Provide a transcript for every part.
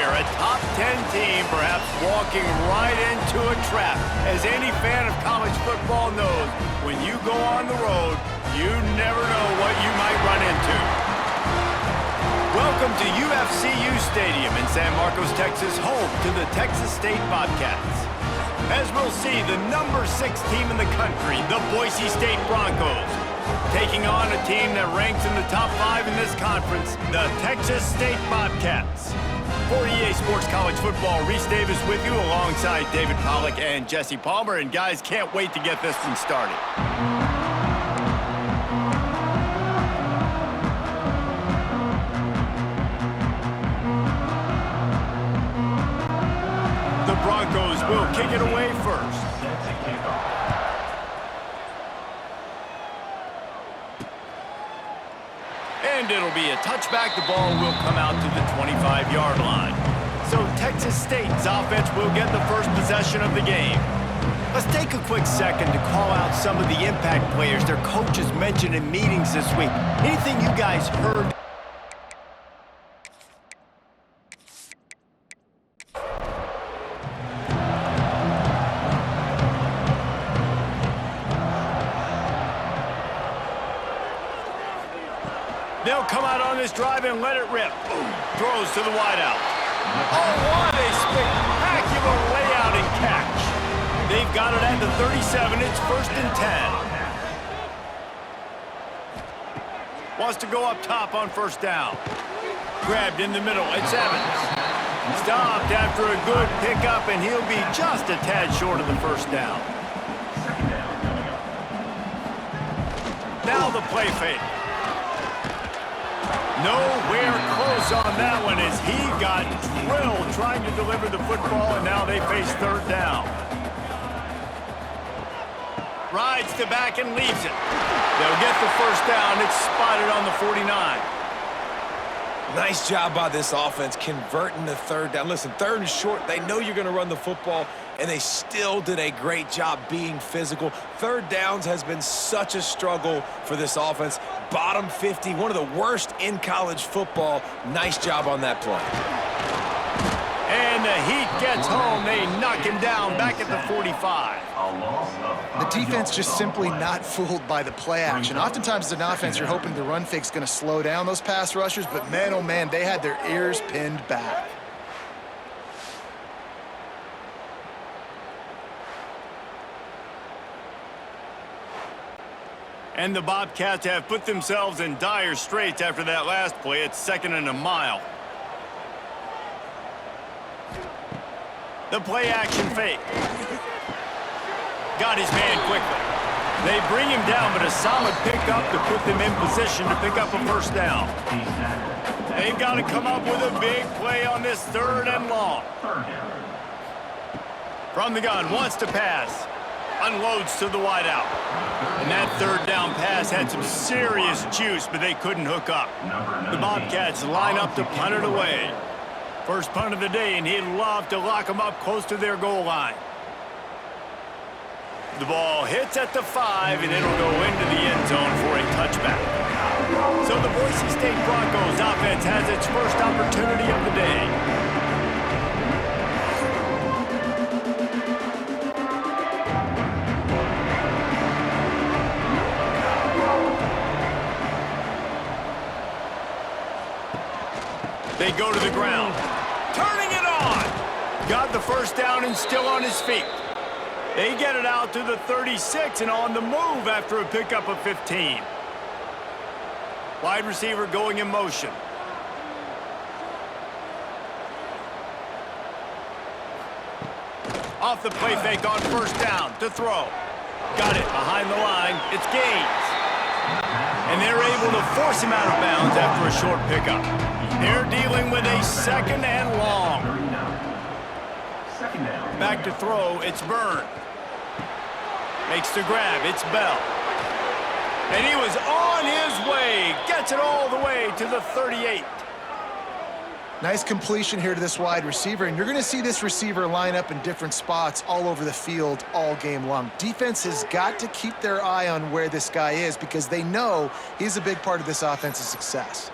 there, a top 10 team perhaps walking right into a trap. As any fan of college football knows, when you go on the road, you never know what you might run into. Welcome to UFCU Stadium in San Marcos, Texas, home to the Texas State Bobcats. As we'll see, the number 6 team in the country, the Boise State Broncos, taking on a team that ranks in the top 5 in this conference, the Texas State Bobcats. For EA Sports College Football, Reese Davis with you alongside David Pollack and Jesse Palmer. And guys, can't wait to get this one started. The Broncos will kick it away first. And it'll be a touchback. The ball will come out to the 25-yard line. So Texas State's offense will get the first possession of the game. Let's take a quick second to call out some of the impact players their coaches mentioned in meetings this week. Anything you guys heard? They'll come out on this drive and let it rip. Throws to the wideout. Oh, what a spectacular layout and catch. They've got it at the 37. It's 1st and 10. Wants to go up top on 1st down. Grabbed in the middle. It's Evans. Stopped after a good pickup, and he'll be just a tad short of the 1st down. Now the play fake. Nowhere close on that one as he got drilled trying to deliver the football, and now they face 3rd down. Rides to back and leaves it. They'll get the 1st down. It's spotted on the 49. Nice job by this offense converting the 3rd down. Listen, 3rd and short, they know you're going to run the football, and they still did a great job being physical. 3rd downs has been such a struggle for this offense. Bottom 50, one of the worst in college football. Nice job on that play. And the Heat gets home. They knock him down back at the 45. The defense just simply not fooled by the play action. Oftentimes as an offense, you're hoping the run fake's going to slow down those pass rushers, but man, oh man, they had their ears pinned back. And the Bobcats have put themselves in dire straits after that last play. It's 2nd and a mile. The play action fake. Got his man quickly. They bring him down, but a solid pickup to put them in position to pick up a 1st down. They've got to come up with a big play on this 3rd and long. From the gun, wants to pass. Unloads to the wideout. And that 3rd down pass had some serious juice, but they couldn't hook up. The Bobcats line up to punt it away. First punt of the day, and he'd love to lock them up close to their goal line. The ball hits at the 5, and it'll go into the end zone for a touchback. So the Boise State Broncos offense has its first opportunity of the day. They go to the ground. Turning it on. Got the 1st down and still on his feet. They get it out to the 36 and on the move after a pickup of 15. Wide receiver going in motion. Off the play fake on 1st down to throw. Got it behind the line. It's Gaines. And they're able to force him out of bounds after a short pickup. They're dealing with a 2nd and long. Back to throw, it's Byrne. Makes the grab, it's Bell. And he was on his way. Gets it all the way to the 38. Nice completion here to this wide receiver, and you're going to see this receiver line up in different spots all over the field all game long. Defense has got to keep their eye on where this guy is because they know he's a big part of this offense's success.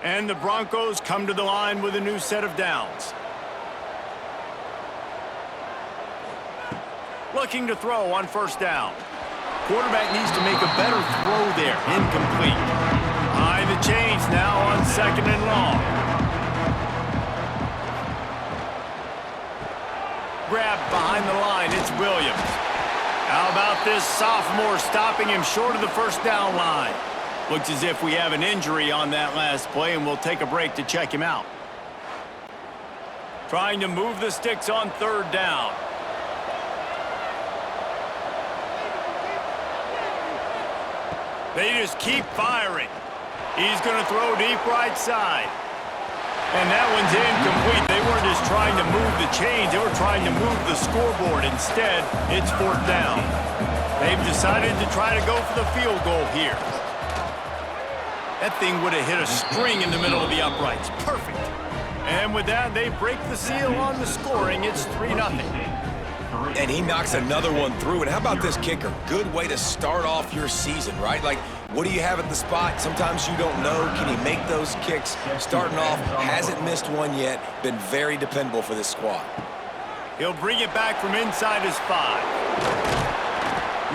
And the Broncos come to the line with a new set of downs. Looking to throw on first down. Quarterback needs to make a better throw there. Incomplete. Behind the chains now on second and long. Grab behind the line. It's Williams. How about this sophomore stopping him short of the first down line? Looks as if we have an injury on that last play, and we'll take a break to check him out. Trying to move the sticks on third down. They just keep firing. He's going to throw deep right side. And that one's incomplete. They weren't just trying to move the chains. They were trying to move the scoreboard. Instead, it's fourth down. They've decided to try to go for the field goal here. That thing would have hit a string in the middle of the uprights. Perfect. And with that, they break the seal on the scoring. It's 3-0. And he knocks another one through. And how about this kicker? Good way to start off your season, right? Like, what do you have at the spot? Sometimes you don't know. Can he make those kicks? Starting off, hasn't missed one yet. Been very dependable for this squad. He'll bring it back from inside his 5.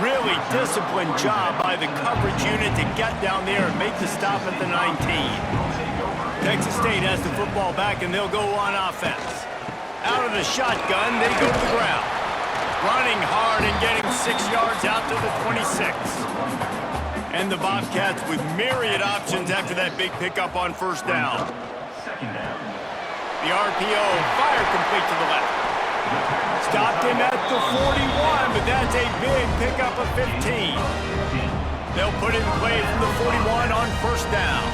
Really disciplined job by the coverage unit to get down there and make the stop at the 19. Texas State has the football back, and they'll go on offense. Out of the shotgun, they go to the ground. Running hard and getting 6 yards out to the 26. And the Bobcats with myriad options after that big pickup on first down. The RPO, fire complete to the left. Stopped him at the 41, but that's a big pickup of 15. They'll put it in play from the 41 on first down.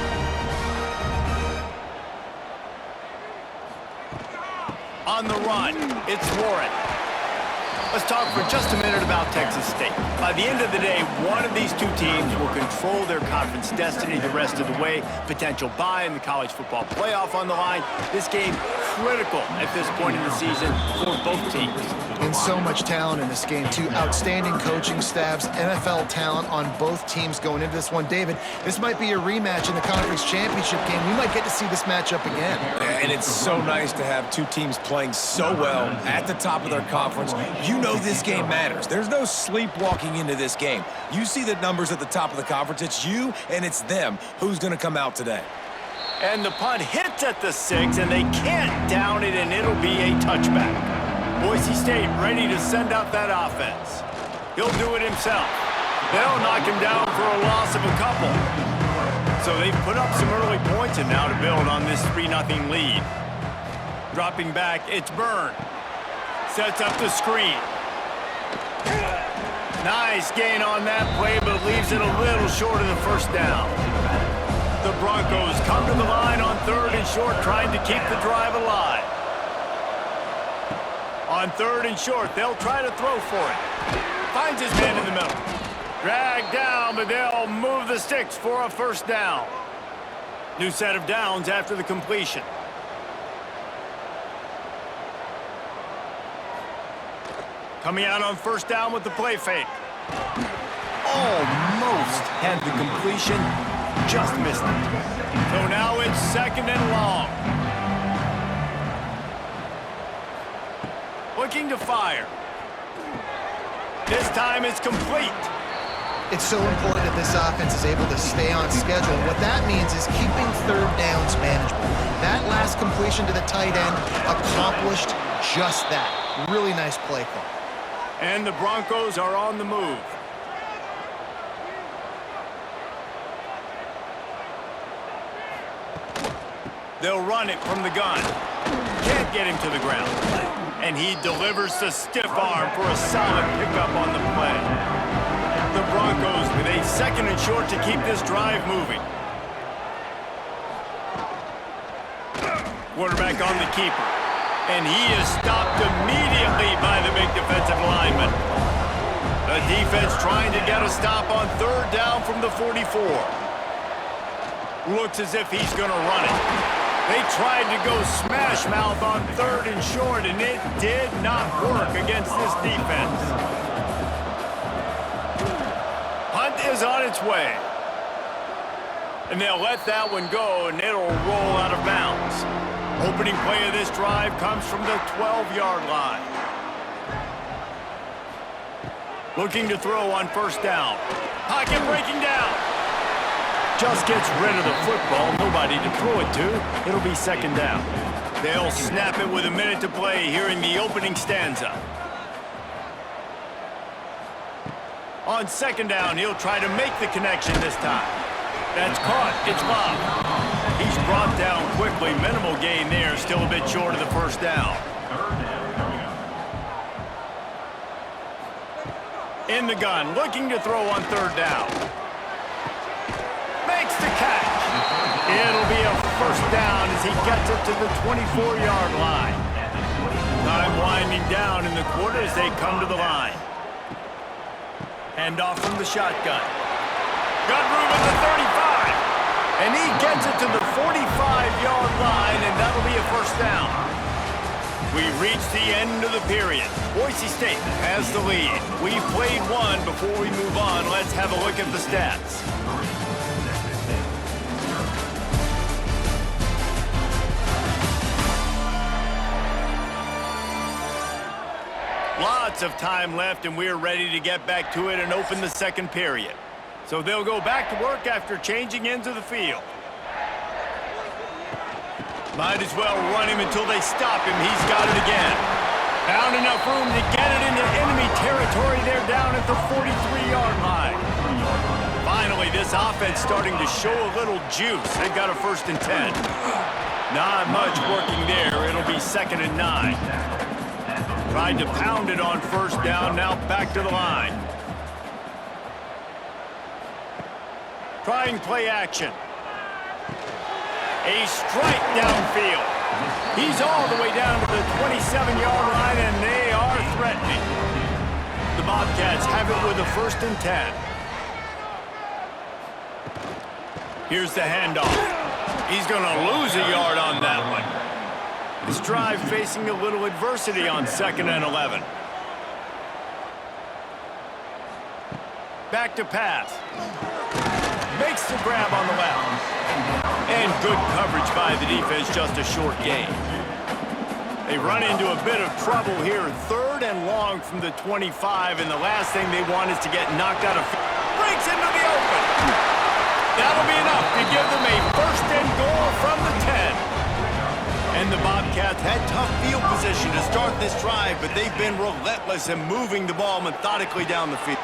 On the run, it's Warren. Let's talk for just a minute about Texas State. By the end of the day, one of these two teams will control their conference destiny the rest of the way. Potential bye in the college football playoff on the line. This game critical at this point in the season for both teams. And so much talent in this game, too. Outstanding coaching staffs, NFL talent on both teams going into this one. David, this might be a rematch in the conference championship game. We might get to see this matchup again. And it's so nice to have two teams playing so well at the top of their conference. You know this game matters. There's no sleepwalking into this game. You see the numbers at the top of the conference. It's you and it's them. Who's going to come out today? And the punt hits at the 6, and they can't down it, and it'll be a touchback. Boise State ready to send out that offense. He'll do it himself. They'll knock him down for a loss of a couple. So they've put up some early points, and now to build on this 3-0 lead. Dropping back, it's Byrne. Sets up the screen. Nice gain on that play, but leaves it a little short of the first down. The Broncos come to the line on third and short, trying to keep the drive alive. On third and short, they'll try to throw for it. Finds his man in the middle. Dragged down, but they'll move the sticks for a first down. New set of downs after the completion. Coming out on first down with the play fake. Almost had the completion, just missed it. So now it's second and long. Looking to fire. This time it's complete. It's so important that this offense is able to stay on schedule. What that means is keeping third downs manageable. That last completion to the tight end accomplished just that. Really nice play call. And the Broncos are on the move. They'll run it from the gun. Can't get him to the ground. And he delivers the stiff arm for a solid pickup on the play. The Broncos with a second and short to keep this drive moving. Quarterback on the keeper. And he is stopped immediately by the big defensive lineman. The defense trying to get a stop on third down from the 44. Looks as if he's going to run it. They tried to go smash mouth on third and short, and it did not work against this defense. Punt is on its way. And they'll let that one go, and it'll roll out of bounds. Opening play of this drive comes from the 12-yard line. Looking to throw on first down. Pocket breaking down. Just gets rid of the football. Nobody to throw it to. It'll be second down. They'll snap it with a minute to play here in the opening stanza. On second down, he'll try to make the connection this time. That's caught. It's Bob. He's brought down quickly. Minimal gain there. Still a bit short of the first down. In the gun, looking to throw on third down. Makes the catch. It'll be a first down as he gets it to the 24-yard line. Time winding down in the quarter as they come to the line. Hand off from the shotgun. Got room at the 35. And he gets it to the 45-yard line, and that'll be a first down. We've reached the end of the period. Boise State has the lead. We've played one. Before we move on, let's have a look at the stats. Lots of time left, and we're ready to get back to it and open the second period. So they'll go back to work after changing into the field. Might as well run him until they stop him. He's got it again. Found enough room to get it into enemy territory. They're down at the 43-yard line. Finally, this offense starting to show a little juice. They've got a 1st and 10. Not much working there. It'll be 2nd and 9. Tried to pound it on first down. Now back to the line. Trying play action. A strike downfield. He's all the way down to the 27-yard line, and they are threatening. The Bobcats have it with a 1st and 10. Here's the handoff. He's going to lose a yard on that one. This drive facing a little adversity on 2nd and 11. Back to pass. Makes the grab on the left. And good coverage by the defense, just a short gain. They run into a bit of trouble here. 3rd and long from the 25, and the last thing they want is to get knocked out of field. Breaks into the open. That'll be enough to give them a 1st and goal from the 10. And the Bobcats had tough field position to start this drive, but they've been relentless in moving the ball methodically down the field.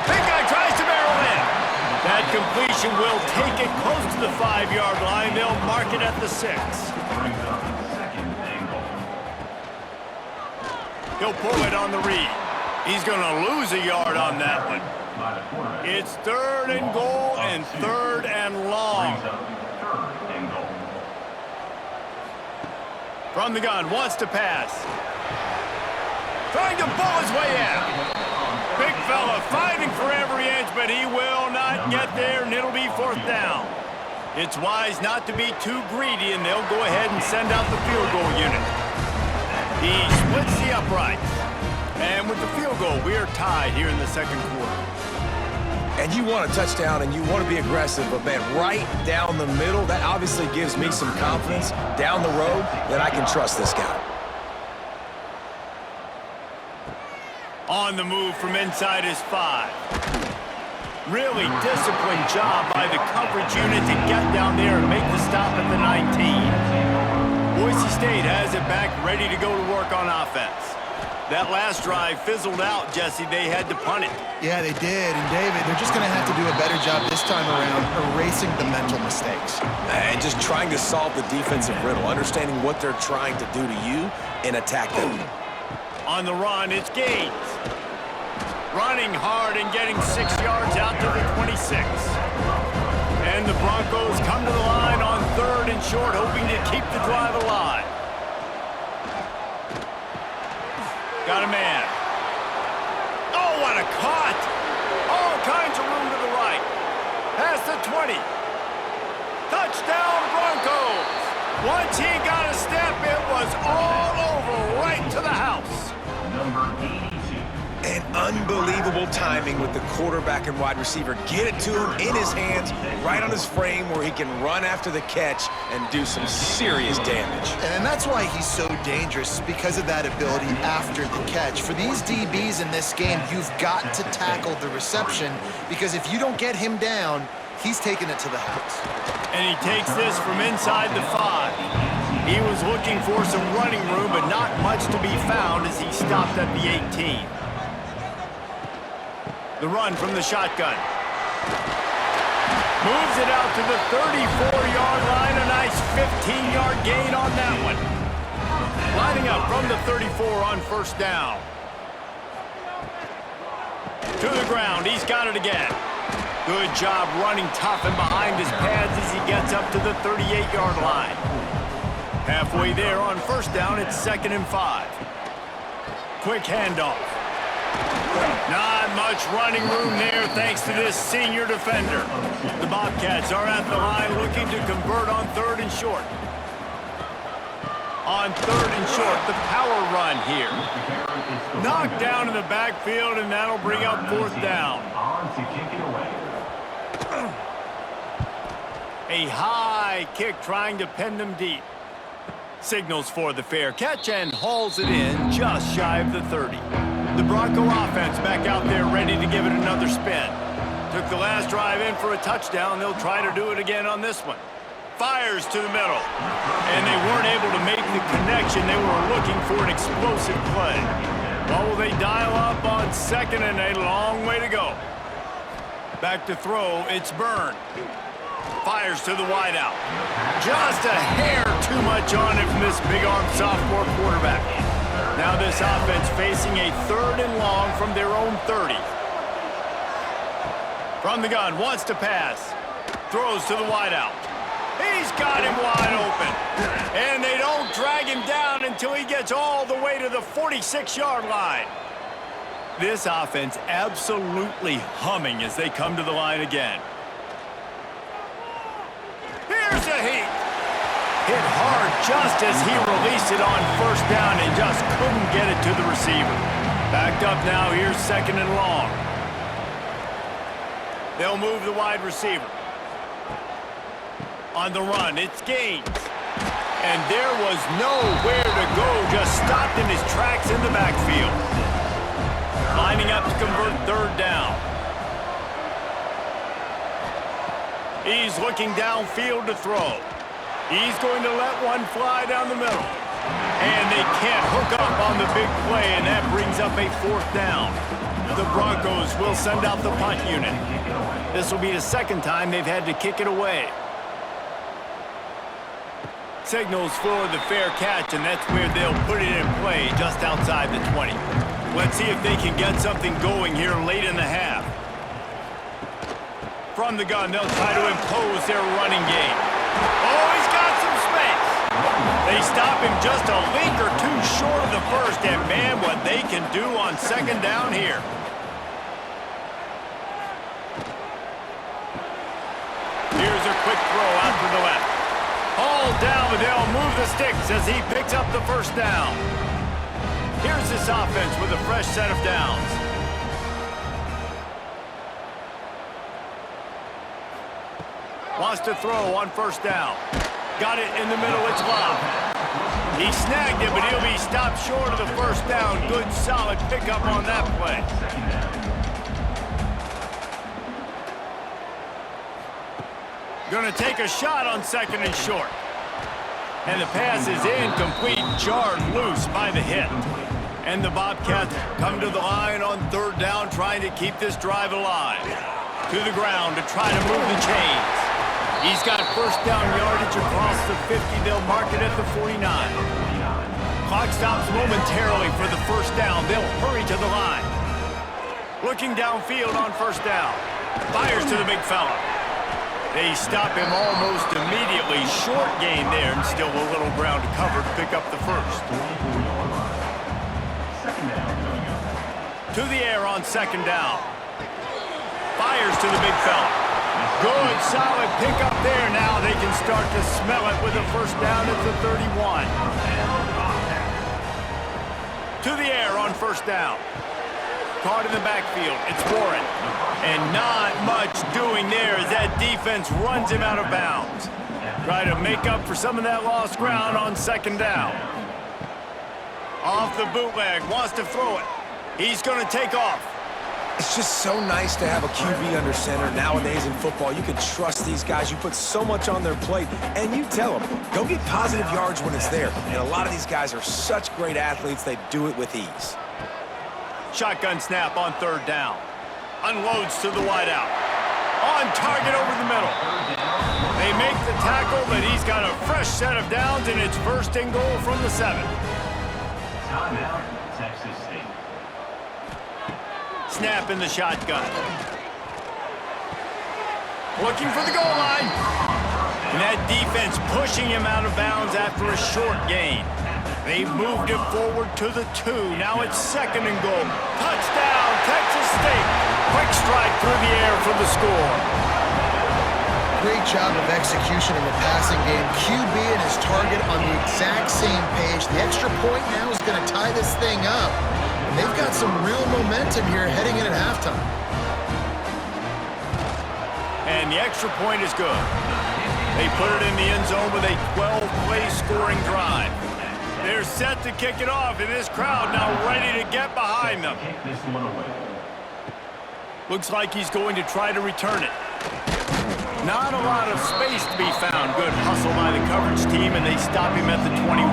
Big guy tries to barrel in. That completion will take it close to the 5-yard line. They'll mark it at the 6. He'll pull it on the read. He's going to lose a yard on that one. It's 3rd and goal and 3rd and long. From the gun, wants to pass. Trying to bull his way out. Big fella fighting for every inch, but he will not get there, and it'll be 4th down. It's wise not to be too greedy, and they'll go ahead and send out the field goal unit. He splits the uprights. And with the field goal, we are tied here in the 2nd quarter. And you want a touchdown, and you want to be aggressive, but, man, right down the middle, that obviously gives me some confidence down the road that I can trust this guy. On the move from inside his 5. Really disciplined job by the coverage unit to get down there and make the stop at the 19. Boise State has it back, ready to go to work on offense. That last drive fizzled out, Jesse. They had to punt it. Yeah, they did. And, David, they're just going to have to do a better job this time around erasing the mental mistakes. And just trying to solve the defensive riddle, understanding what they're trying to do to you and attack them. On the run, it's Gaines. Running hard and getting 6 yards out to the 26. And the Broncos come to the line on 3rd and short, hoping to keep the drive alive. Got a man. Oh, what a cut! All kinds of room to the right. Past the 20. Touchdown, Broncos! Once he got a step, it was all over right to the house. An unbelievable timing with the quarterback and wide receiver. Get it to him in his hands, right on his frame where he can run after the catch and do some serious damage. And that's why he's so dangerous, because of that ability after the catch. For these DBs in this game, you've got to tackle the reception, because if you don't get him down, he's taking it to the house. And he takes this from inside the 5. He was looking for some running room, but not much to be found as he stopped at the 18. The run from the shotgun. Moves it out to the 34-yard line. A nice 15-yard gain on that one. Lining up from the 34 on first down. To the ground. He's got it again. Good job running tough and behind his pads as he gets up to the 38-yard line. Halfway there on first down, it's 2nd and 5. Quick handoff. Not much running room there thanks to this senior defender. The Bobcats are at the line looking to convert on 3rd and short. On 3rd and short, the power run here. Knocked down in the backfield, and that'll bring up 4th down. A high kick trying to pin them deep. Signals for the fair catch and hauls it in just shy of the 30. The Bronco offense back out there ready to give it another spin. Took the last drive in for a touchdown. They'll try to do it again on this one. Fires to the middle. And they weren't able to make the connection. They were looking for an explosive play. Well, will they dial up on 2nd and a long way to go? Back to throw, it's Byrne. Fires to the wideout. Just a hair too much on it from this big-armed sophomore quarterback. Now this offense facing a 3rd and long from their own 30. From the gun, wants to pass. Throws to the wideout. He's got him wide open. And they don't drag him down until he gets all the way to the 46-yard line. This offense absolutely humming as they come to the line again. Here's a heat. Hit hard just as he released it on first down and just couldn't get it to the receiver. Backed up now, here's 2nd and long. They'll move the wide receiver. On the run, it's Gaines. And there was nowhere to go, just stopped in his tracks in the backfield. Lining up to convert 3rd down. He's looking downfield to throw. He's going to let one fly down the middle. And they can't hook up on the big play, and that brings up a 4th down. The Broncos will send out the punt unit. This will be the 2nd time they've had to kick it away. Signals for the fair catch, and that's where they'll put it in play just outside the 20. Let's see if they can get something going here late in the half. From the gun, they'll try to impose their running game. Oh, he's got some space. They stop him just a link or two short of the first, and man, what they can do on 2nd down here. Here's a quick throw out to the left. Hauled down, but they'll move the sticks as he picks up the 1st down. Here's this offense with a fresh set of downs. Wants to throw on 1st down. Got it in the middle, it's Love. He snagged it, but he'll be stopped short of the 1st down. Good, solid pickup on that play. Gonna take a shot on 2nd and short. And the pass is incomplete, jarred loose by the hit. And the Bobcats come to the line on 3rd down, trying to keep this drive alive. To the ground to try to move the chains. He's got 1st down yardage across the 50. They'll mark it at the 49. Clock stops momentarily for the 1st down. They'll hurry to the line. Looking downfield on 1st down. Fires to the big fella. They stop him almost immediately. Short gain there, and still a little ground to cover to pick up the 1st. To the air on 2nd down. Fires to the big fella. Good, solid pickup there. Now they can start to smell it with a 1st down at the 31. To the air on 1st down. caught in the backfield. It's Warren. And not much doing there as that defense runs him out of bounds. Try to make up for some of that lost ground on second down. Off the bootleg, wants to throw it. He's going to take off. It's just so nice to have a QB under center. Nowadays in football, you can trust these guys. You put so much on their plate, and you tell them, go get positive yards when it's there. And a lot of these guys are such great athletes, they do it with ease. Shotgun snap on third down. Unloads to the wideout. On target over the middle. They make the tackle, but he's got a fresh set of downs, and it's first and goal from the 7. Timeout, Texas State. Snap in the shotgun. Looking for the goal line. And that defense pushing him out of bounds after a short gain. They've moved it forward to the 2. Now it's second and goal. Touchdown, Texas State. Quick strike through the air for the score. Great job of execution in the passing game. QB and his target on the exact same page. The extra point now is going to tie this thing up. And they've got some real momentum here heading in at halftime. And the extra point is good. They put it in the end zone with a 12-play scoring drive. They're set to kick it off, and this crowd now ready to get behind them. Kick this one away. Looks like he's going to try to return it. Not a lot of space to be found. Good hustle by the coverage team, and they stop him at the 21.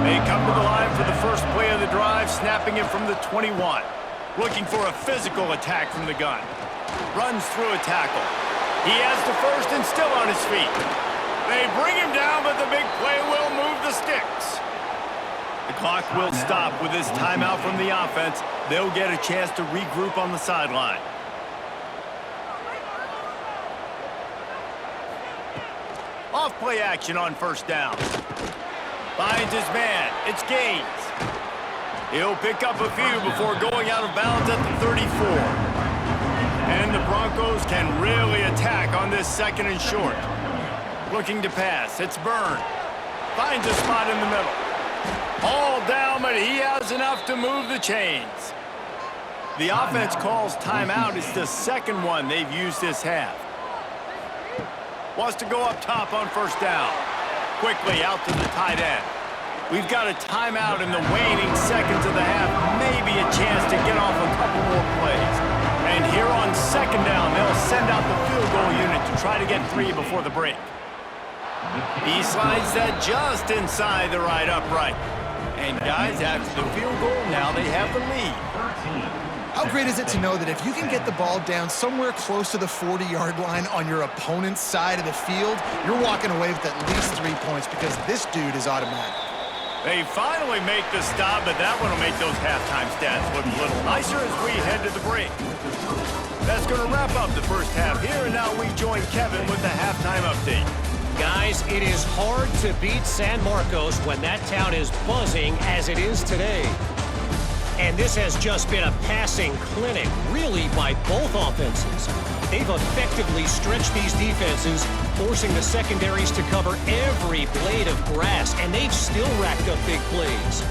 They come to the line for the first play of the drive, snapping it from the 21. Looking for a physical attack from the gun. Runs through a tackle. He has the first and still on his feet. They bring him down, but the big play will move the sticks. The clock will stop with this timeout from the offense. They'll get a chance to regroup on the sideline. Off play action on first down. Finds his man. It's Gaines. He'll pick up a few before going out of bounds at the 34. And the Broncos can really attack on this second and short. Looking to pass. It's Byrne. Finds a spot in the middle. All down, but he has enough to move the chains. The offense calls timeout. It's the second one they've used this half. Wants to go up top on first down. Quickly out to the tight end. We've got a timeout in the waning seconds of the half. Maybe a chance to get off a couple more plays. And here on second down, they'll send out the field goal unit to try to get 3 before the break. He slides that just inside the right upright. And guys, after the field goal, now they have the lead. How great is it to know that if you can get the ball down somewhere close to the 40-yard line on your opponent's side of the field, you're walking away with at least 3 points because this dude is automatic. They finally make the stop, but that one will make those halftime stats look a little nicer as we head to the break. That's going to wrap up the first half here, and now we join Kevin with the halftime update. Guys, it is hard to beat San Marcos when that town is buzzing as it is today. And this has just been a passing clinic, really, by both offenses. They've effectively stretched these defenses, forcing the secondaries to cover every blade of grass, and they've still racked up big plays.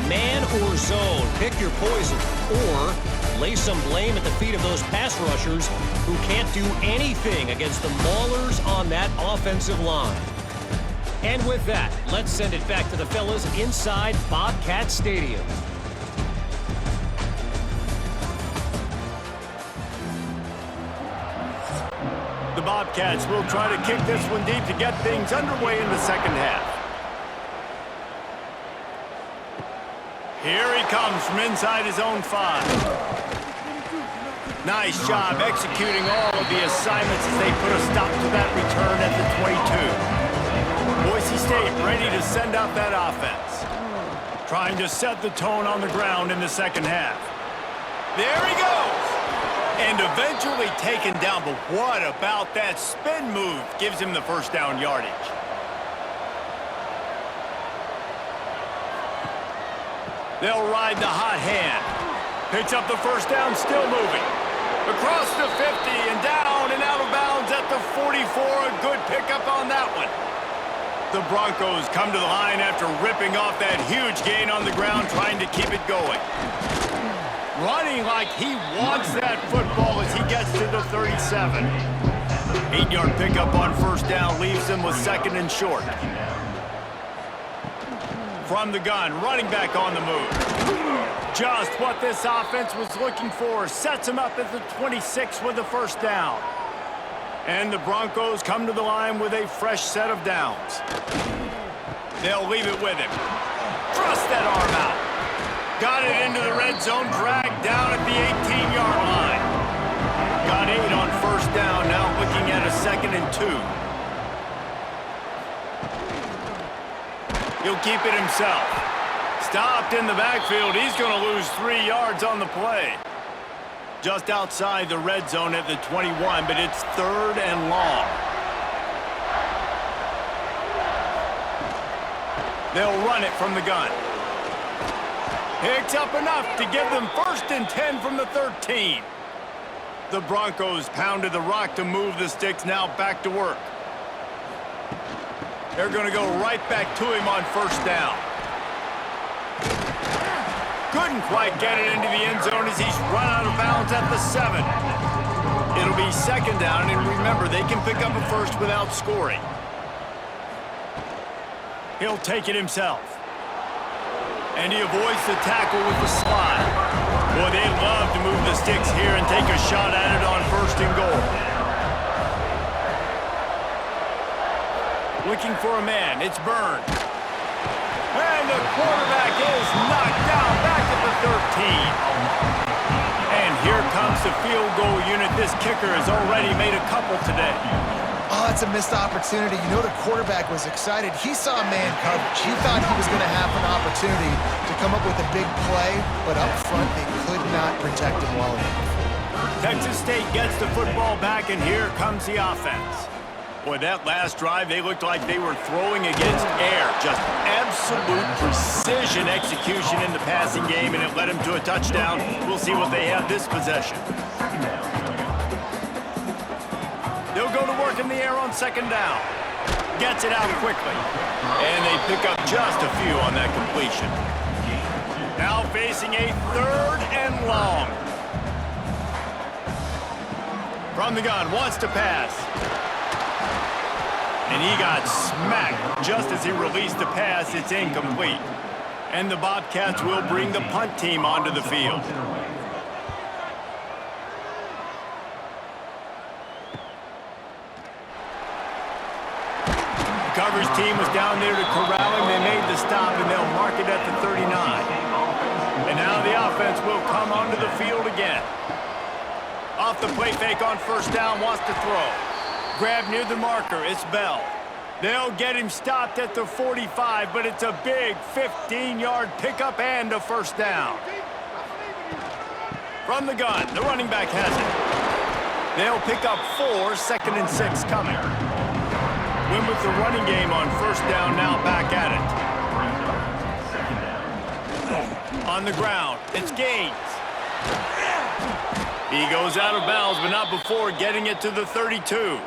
Man or zone, pick your poison, or lay some blame at the feet of those pass rushers who can't do anything against the maulers on that offensive line. And with that, let's send it back to the fellas inside Bobcat Stadium. The Bobcats will try to kick this one deep to get things underway in the second half. Here he comes from inside his own 5. Nice job executing all of the assignments as they put a stop to that return at the 22. Boise State ready to send out that offense. Trying to set the tone on the ground in the second half. There he goes! And eventually taken down, but what about that spin move? Gives him the first down yardage. They'll ride the hot hand. Picks up the first down, still moving. Across the 50 and down and out of bounds at the 44. A good pickup on that one. The Broncos come to the line after ripping off that huge gain on the ground, trying to keep it going. running like he wants that football as he gets to the 37. 8-yard pickup on first down leaves him with second and short. From the gun, running back on the move. Just what this offense was looking for. Sets him up at the 26 with the first down. And the Broncos come to the line with a fresh set of downs. They'll leave it with him. Thrust that arm out. Got it into the red zone, dragged down at the 18-yard line. Got 8 on first down, now looking at a 2nd and 2. He'll keep it himself. Stopped in the backfield. He's going to lose 3 yards on the play. Just outside the red zone at the 21, but it's 3rd and long. They'll run it from the gun. Picks up enough to give them 1st and 10 from the 13. The Broncos pounded the rock to move the sticks, now back to work. They're going to go right back to him on first down. Couldn't quite get it into the end zone as he's run out of bounds at the 7. It'll be 2nd down, and remember, they can pick up a first without scoring. He'll take it himself. And he avoids the tackle with the slide. Boy, they love to move the sticks here and take a shot at it on 1st and goal. Looking for a man, it's Byrne. And the quarterback is knocked down back at the 13. And here comes the field goal unit. This kicker has already made a couple today. Oh, it's a missed opportunity. You know the quarterback was excited. He saw man coverage. He thought he was going to have an opportunity to come up with a big play, but up front they could not protect him well enough. Texas State gets the football back, and here comes the offense. Boy, that last drive, they looked like they were throwing against air. Just absolute precision execution in the passing game, and it led them to a touchdown. We'll see what they have this possession. They'll go to work in the air on 2nd down. Gets it out quickly. And they pick up just a few on that completion. Now facing a 3rd and long. From the gun, wants to pass. And he got smacked just as he released the pass. It's incomplete. And the Bobcats will bring the punt team onto the field. The coverage team was down there to corral him. They made the stop, and they'll mark it at the 39. And now the offense will come onto the field again. Off the play fake on first down, wants to throw. Grab near the marker, it's Bell. They'll get him stopped at the 45, but it's a big 15-yard pickup and a first down. From the gun, the running back has it. They'll pick up 4, 2nd and 6 coming. Win with the running game on first down, now back at it. On the ground, it's Gaines. He goes out of bounds, but not before getting it to the 32.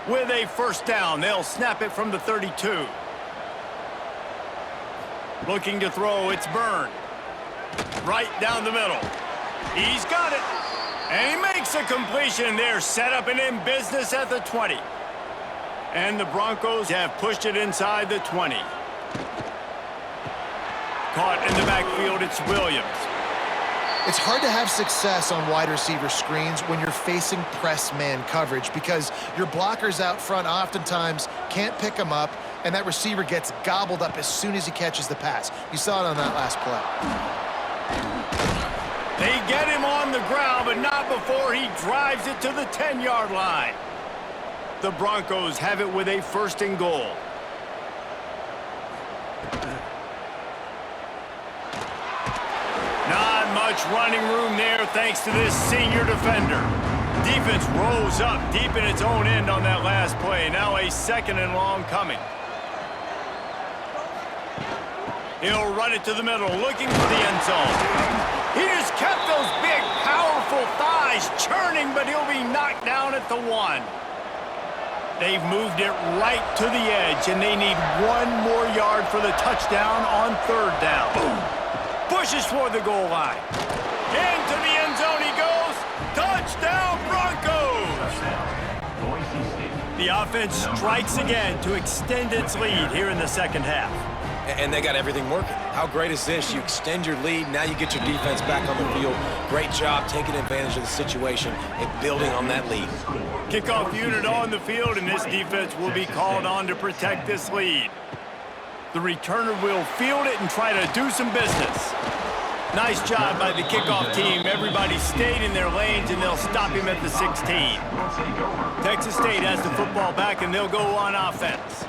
With a first down, they'll snap it from the 32. Looking to throw, it's Byrne. Right down the middle. He's got it. And he makes a completion. They're set up and in business at the 20. And the Broncos have pushed it inside the 20. Caught in the backfield, it's Williams. It's hard to have success on wide receiver screens when you're facing press man coverage because your blockers out front oftentimes can't pick them up, and that receiver gets gobbled up as soon as he catches the pass. You saw it on that last play. They get him on the ground, but not before he drives it to the 10-yard line. The Broncos have it with a 1st and goal. Not much running room there thanks to this senior defender. Defense rose up deep in its own end on that last play. Now a 2nd and long coming. He'll run it to the middle, looking for the end zone. He just kept those big, powerful thighs churning, but he'll be knocked down at the 1. They've moved it right to the edge, and they need 1 more yard for the touchdown on 3rd down. Pushes toward the goal line. Into the end zone he goes. Touchdown, Broncos! Boise State. The offense strikes again to extend its lead here in the second half. And they got everything working. How great is this? You extend your lead, now you get your defense back on the field. Great job taking advantage of the situation and building on that lead. Kickoff unit on the field, and this defense will be called on to protect this lead. The returner will field it and try to do some business. Nice job by the kickoff team. Everybody stayed in their lanes, and they'll stop him at the 16. Texas State has the football back, and they'll go on offense.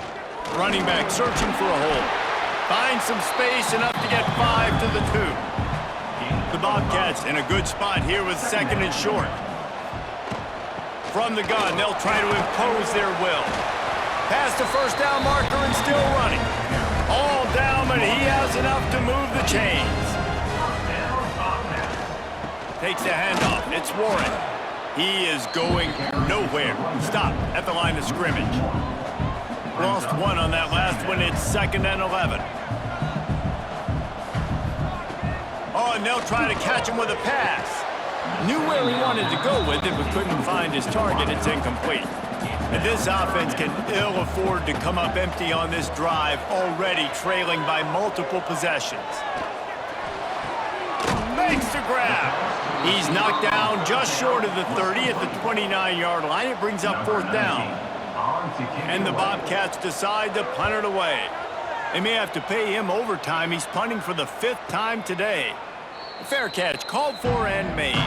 Running back searching for a hole. Finds some space, enough to get 5 to the 2. The Bobcats in a good spot here with second and short. From the gun, they'll try to impose their will. Past the first down marker and still running. All down, but he has enough to move the chains. Takes the handoff. It's Warren. He is going nowhere. Stop at the line of scrimmage. Lost one on that last one. It's 2nd and 11. Oh, and they'll try to catch him with a pass. Knew where he wanted to go with it, but couldn't find his target. It's incomplete. And this offense can ill afford to come up empty on this drive, already trailing by multiple possessions. Makes the grab. He's knocked down just short of the 30 at the 29-yard line. It brings up 4th down. And the Bobcats decide to punt it away. They may have to pay him overtime. He's punting for the 5th time today. Fair catch, called for and made.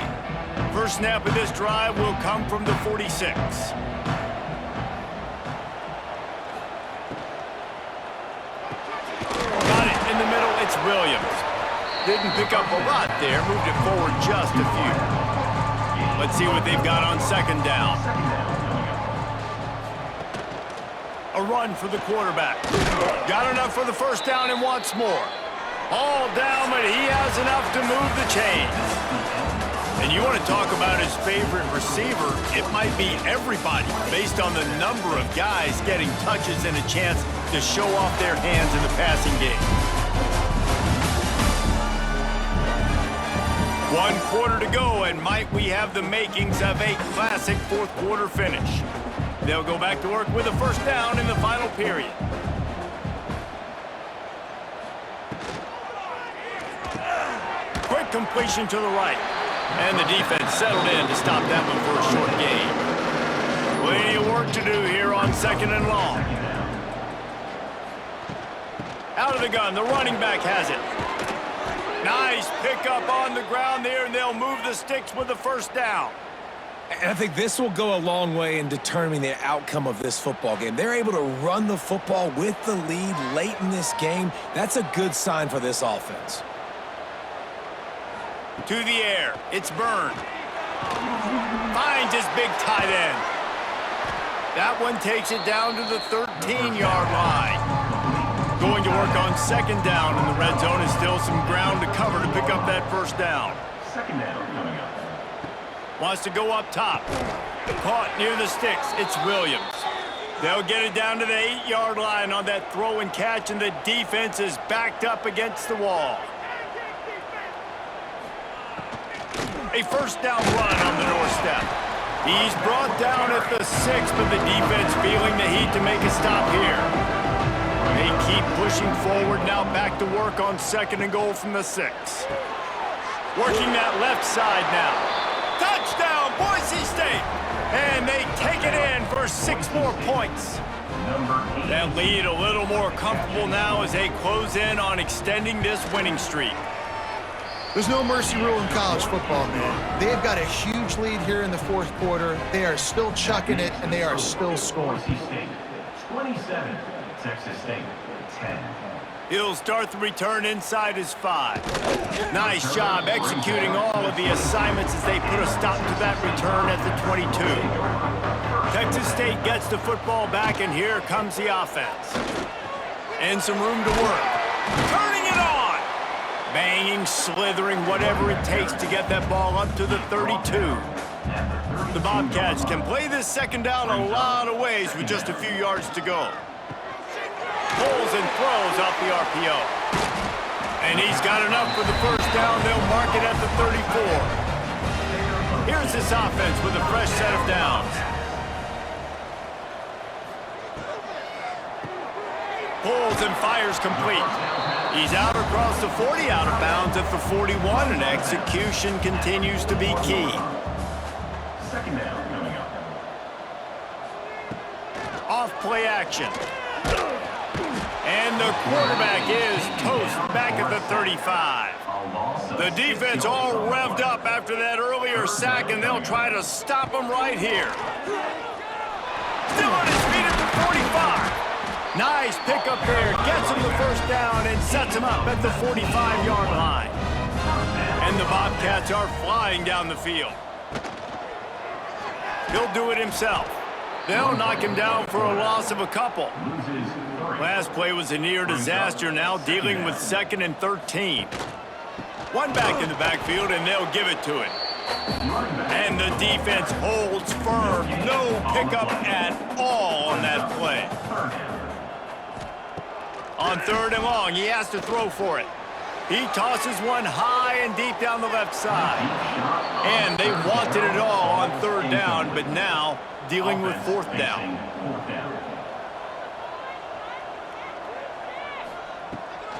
First snap of this drive will come from the 46. Got it in the middle, it's Williams. Didn't pick up a lot there, moved it forward just a few. Let's see what they've got on 2nd down. A run for the quarterback. Got enough for the first down and wants more. All down, but he has enough to move the chains. And you want to talk about his favorite receiver, it might be everybody, based on the number of guys getting touches and a chance to show off their hands in the passing game. 1 quarter to go, and might we have the makings of a classic 4th quarter finish. They'll go back to work with a first down in the final period. Quick completion to the right. And the defense settled in to stop that one for a short gain. Plenty of work to do here on 2nd and long. Out of the gun, the running back has it. Nice pickup on the ground there, and they'll move the sticks with the first down. And I think this will go a long way in determining the outcome of this football game. They're able to run the football with the lead late in this game. That's a good sign for this offense. To the air, it's Byrne. Finds his big tight end. That one takes it down to the 13-yard line. Going to work on 2nd down in the red zone, and still some ground to cover to pick up that first down. 2nd down coming up. Wants to go up top. Caught near the sticks. It's Williams. They'll get it down to the 8-yard line on that throw and catch, and the defense is backed up against the wall. A first down run on the doorstep. He's brought down at the 6, but the defense feeling the heat to make a stop here. They keep pushing forward, now back to work on 2nd and goal from the 6. Working that left side now. Touchdown, Boise State! And they take it in for 6 more points. That lead a little more comfortable now as they close in on extending this winning streak. There's no mercy rule in college football, man. They've got a huge lead here in the 4th quarter. They are still chucking it, and they are still scoring. Boise State 27, Texas State 10. He'll start the return inside his 5. Nice job executing all of the assignments as they put a stop to that return at the 22. Texas State gets the football back, and here comes the offense. And some room to work. Turning it on! Banging, slithering, whatever it takes to get that ball up to the 32. The Bobcats can play this 2nd down a lot of ways with just a few yards to go. Pulls and throws off the RPO. And he's got enough for the first down. They'll mark it at the 34. Here's this offense with a fresh set of downs. Pulls and fires complete. He's out across the 40, out of bounds at the 41, and execution continues to be key. Second down coming up. Off play action. And the quarterback is toast back at the 35. The defense all revved up after that earlier sack, and they'll try to stop him right here. Still on his feet at the 45. Nice pickup there. Gets him the first down and sets him up at the 45-yard line. And the Bobcats are flying down the field. He'll do it himself. They'll knock him down for a loss of a couple. Last play was a near disaster, now dealing with 2nd and 13. One back in the backfield, and they'll give it to it. And the defense holds firm. No pickup at all on that play. On 3rd and long, he has to throw for it. He tosses one high and deep down the left side. And they wanted it all on 3rd down, but now dealing with 4th down.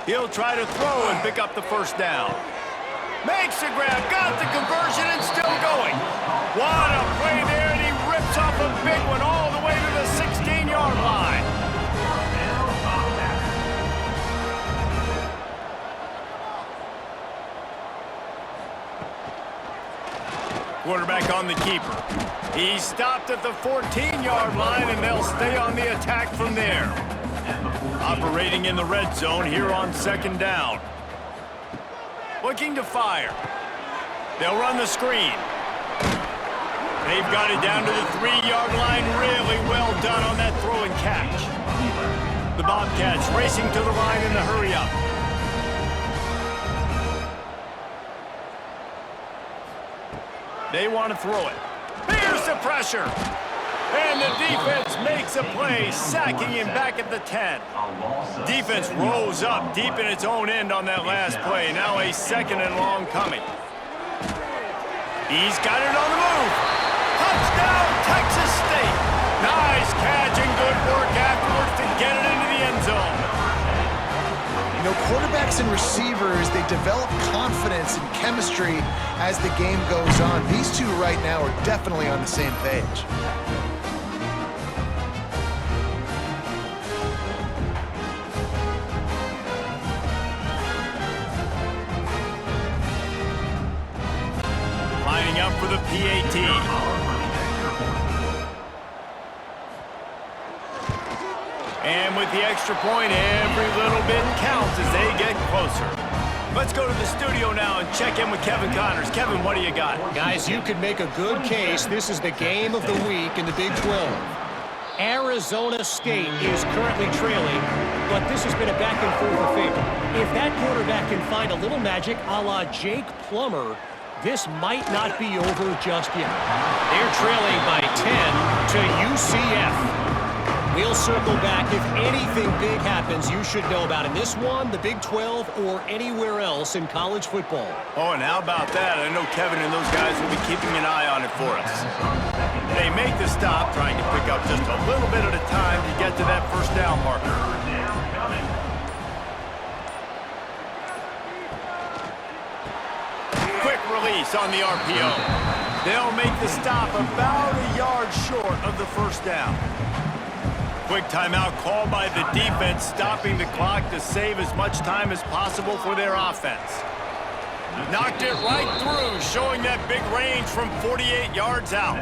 He'll try to throw and pick up the first down. Makes the grab, got the conversion, and still going. What a play there, and he rips off a big one all the way to the 16-yard line. Quarterback on the keeper. He stopped at the 14-yard line, and they'll stay on the attack from there. Operating in the red zone here on 2nd down. Looking to fire. They'll run the screen. They've got it down to the 3-yard line. Really well done on that throw and catch. The Bobcats racing to the line in the hurry-up. They want to throw it. Here's the pressure. And the defense makes a play, sacking him back at the 10. Defense rose up deep in its own end on that last play. Now a 2nd and long coming. He's got it on the move. Touchdown, Texas State. Nice catch and good work afterwards to get it into the end zone. You know, quarterbacks and receivers, they develop confidence and chemistry as the game goes on. These two right now are definitely on the same page. Lining up for the PAT. And with the extra point, every little bit counts as they get closer. Let's go to the studio now and check in with Kevin Connors. Kevin, what do you got? Guys, you could make a good case. This is the game of the week in the Big 12. Arizona State is currently trailing, but this has been a back-and-forth affair. If that quarterback can find a little magic a la Jake Plummer, this might not be over just yet. They're trailing by 10 to UCF. We'll circle back. If anything big happens, you should know about in this one, the Big 12, or anywhere else in college football. Oh, and how about that? I know Kevin and those guys will be keeping an eye on it for us. They make the stop, trying to pick up just a little bit at a time to get to that first down marker. Quick release on the RPO. They'll make the stop about a yard short of the first down. Quick timeout called by the defense, stopping the clock to save as much time as possible for their offense. Knocked it right through, showing that big range from 48 yards out.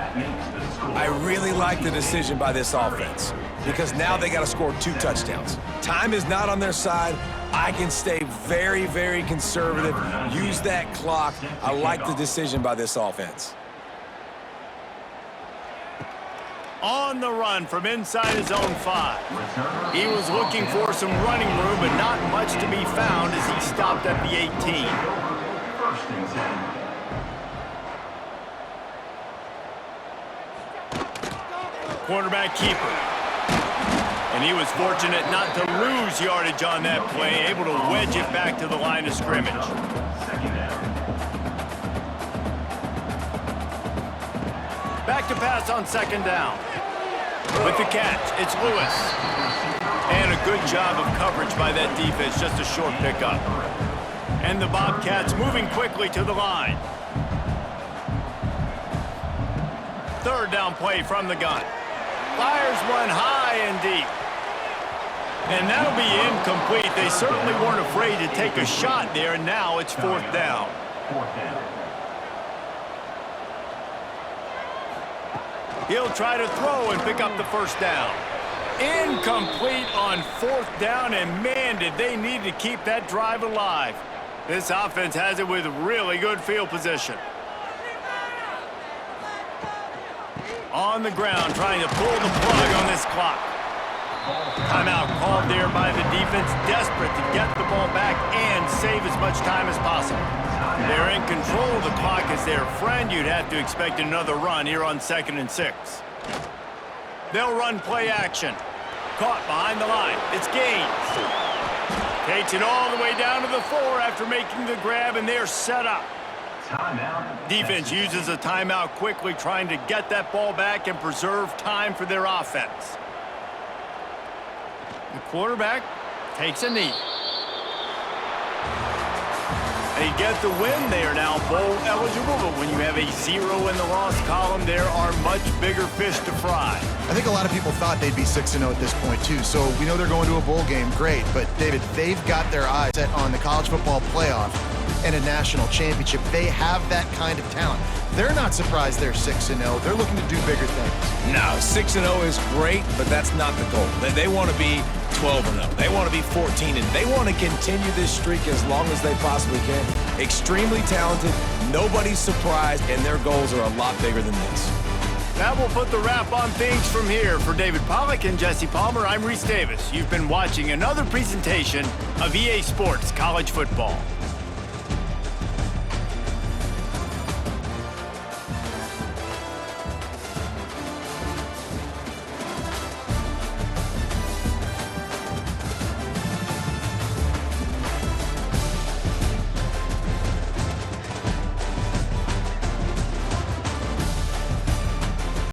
I really like the decision by this offense because now they got to score 2 touchdowns. Time is not on their side. I can stay very, very conservative, use that clock. I like the decision by this offense. On the run from inside his own 5. He was looking for some running room, but not much to be found as he stopped at the 18. Quarterback keeper. And he was fortunate not to lose yardage on that play, able to wedge it back to the line of scrimmage. Second down. Back to pass on second down. With the catch, it's Lewis. And a good job of coverage by that defense, just a short pickup. And the Bobcats moving quickly to the line. Third down play from the gun. Fires one high and deep. And that'll be incomplete. They certainly weren't afraid to take a shot there, and now it's fourth down. Fourth down. He'll try to throw and pick up the first down. Incomplete on fourth down, and man, did they need to keep that drive alive. This offense has it with really good field position. On the ground, trying to pull the plug on this clock. Timeout called there by the defense, desperate to get the ball back and save as much time as possible. They're in control of the clock as their friend. You'd have to expect another run here on 2nd and 6. They'll run play action. Caught behind the line. It's Gaines. Takes it all the way down to the 4 after making the grab, and they're set up. Timeout. Defense uses a timeout quickly, trying to get that ball back and preserve time for their offense. The quarterback takes a knee. They get the win. They are now bowl eligible, but when you have a 0 in the loss column, there are much bigger fish to fry. I think a lot of people thought they'd be 6-0 at this point, too. So we know they're going to a bowl game. Great. But, David, they've got their eyes set on the college football playoff and a national championship. They have that kind of talent. They're not surprised they're 6-0. They're looking to do bigger things. No, 6-0 is great, but that's not the goal. They want to be 12-0. They want to be 14-0. They want to continue this streak as long as they possibly can. Extremely talented, nobody's surprised, and their goals are a lot bigger than this. That will put the wrap on things from here. For David Pollack and Jesse Palmer, I'm Reese Davis. You've been watching another presentation of EA Sports College Football.